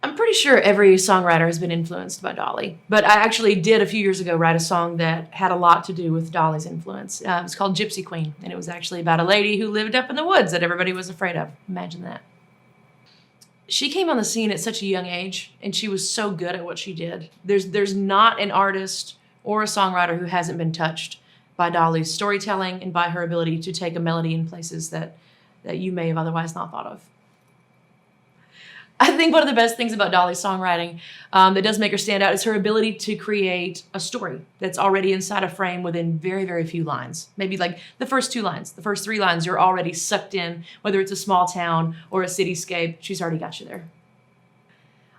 I'm pretty sure every songwriter has been influenced by Dolly, but I actually did a few years ago write a song that had a lot to do with Dolly's influence. It was called Gypsy Queen, and it was actually about a lady who lived up in the woods that everybody was afraid of. Imagine that. She came on the scene at such a young age, and she was so good at what she did. There's not an artist or a songwriter who hasn't been touched by Dolly's storytelling and by her ability to take a melody in places that you may have otherwise not thought of. I think one of the best things about Dolly's songwriting that does make her stand out is her ability to create a story that's already inside a frame within very, very few lines. Maybe like the first 2 lines, the first 3 lines, you're already sucked in, whether it's a small town or a cityscape, she's already got you there.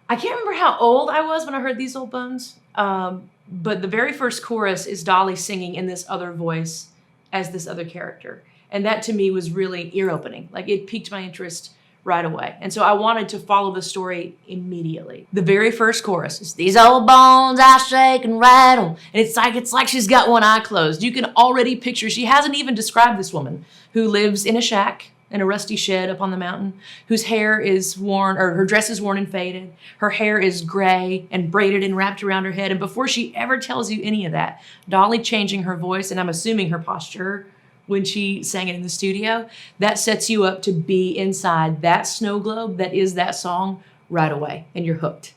I can't remember how old I was when I heard These Old Bones, but the very first chorus is Dolly singing in this other voice as this other character. And that to me was really ear-opening. Like it piqued my interest right away. And so I wanted to follow the story immediately. The very first chorus is, these old bones I shake and rattle. And it's like she's got one eye closed. You can already picture, she hasn't even described this woman who lives in a shack in a rusty shed up on the mountain, whose hair is worn, or her dress is worn and faded. Her hair is gray and braided and wrapped around her head. And before she ever tells you any of that, Dolly changing her voice, and I'm assuming her posture, when she sang it in the studio, that sets you up to be inside that snow globe that is that song right away, and you're hooked.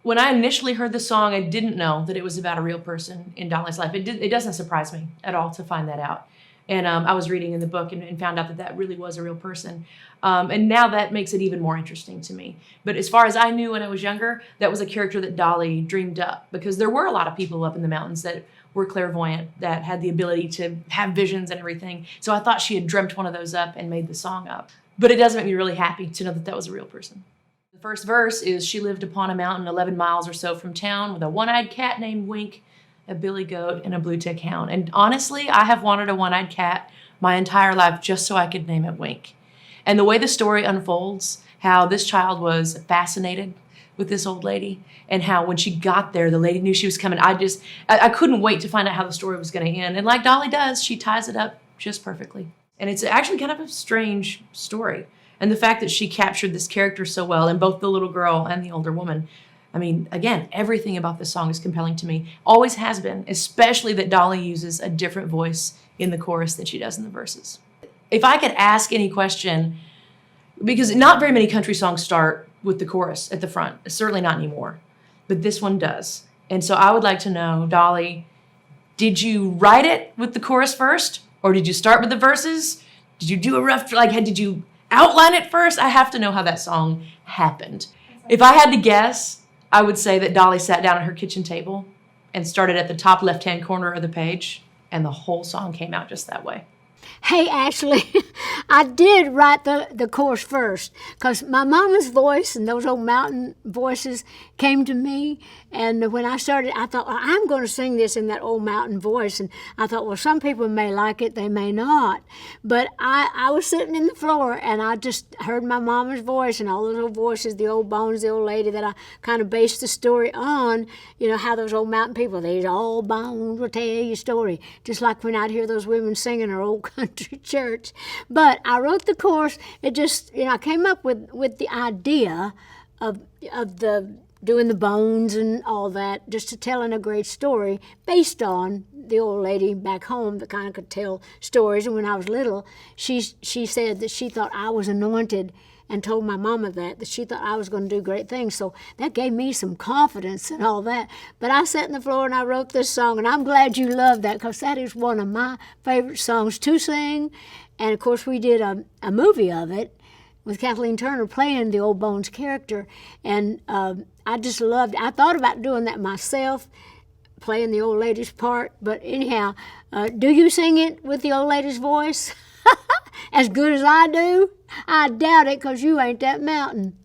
When I initially heard the song, I didn't know that it was about a real person in Dolly's life. It doesn't surprise me at all to find that out. And I was reading in the book and found out that that really was a real person. And now that makes it even more interesting to me. But as far as I knew when I was younger, that was a character that Dolly dreamed up, because there were a lot of people up in the mountains that were clairvoyant, that had the ability to have visions and everything. So I thought she had dreamt one of those up and made the song up. But it does make me really happy to know that that was a real person. The first verse is, she lived upon a mountain 11 miles or so from town with a one-eyed cat named Wink, a billy goat, and a blue tick hound. And honestly, I have wanted a one-eyed cat my entire life just so I could name it Wink. And the way the story unfolds, how this child was fascinated with this old lady, and how when she got there, the lady knew she was coming. I couldn't wait to find out how the story was going to end. And like Dolly does, she ties it up just perfectly. And it's actually kind of a strange story. And the fact that she captured this character so well in both the little girl and the older woman, I mean, again, everything about this song is compelling to me. Always has been, especially that Dolly uses a different voice in the chorus than she does in the verses. If I could ask any question, because not very many country songs start with the chorus at the front, certainly not anymore, but this one does. And so I would like to know, Dolly, did you write it with the chorus first, or did you start with the verses? Did you do a rough, did you outline it first? I have to know how that song happened. If I had to guess, I would say that Dolly sat down at her kitchen table and started at the top left-hand corner of the page, and the whole song came out just that way. Hey, Ashley, I did write the chorus first, because my mama's voice and those old mountain voices came to me. And when I started, I thought, well, I'm going to sing this in that old mountain voice. And I thought, well, some people may like it, they may not. But I was sitting in the floor, and I just heard my mama's voice and all those old voices, the old bones, the old lady that I kind of based the story on, you know, how those old mountain people, these old bones will tell you a story. Just like when I'd hear those women singing our old country church. But I wrote the chorus. It just, you know, I came up with the idea of the doing the bones and all that, just to telling a great story based on the old lady back home that kind of could tell stories. And when I was little, she said that she thought I was anointed, and told my mama that she thought I was going to do great things. So that gave me some confidence and all that. But I sat in the floor and I wrote this song, and I'm glad you love that, because that is one of my favorite songs to sing. And of course, we did a movie of it with Kathleen Turner playing the Old Bones character. And I just loved it. I thought about doing that myself, playing the old lady's part. But anyhow, do you sing it with the old lady's voice? As good as I do? I doubt it, because you ain't that mountain.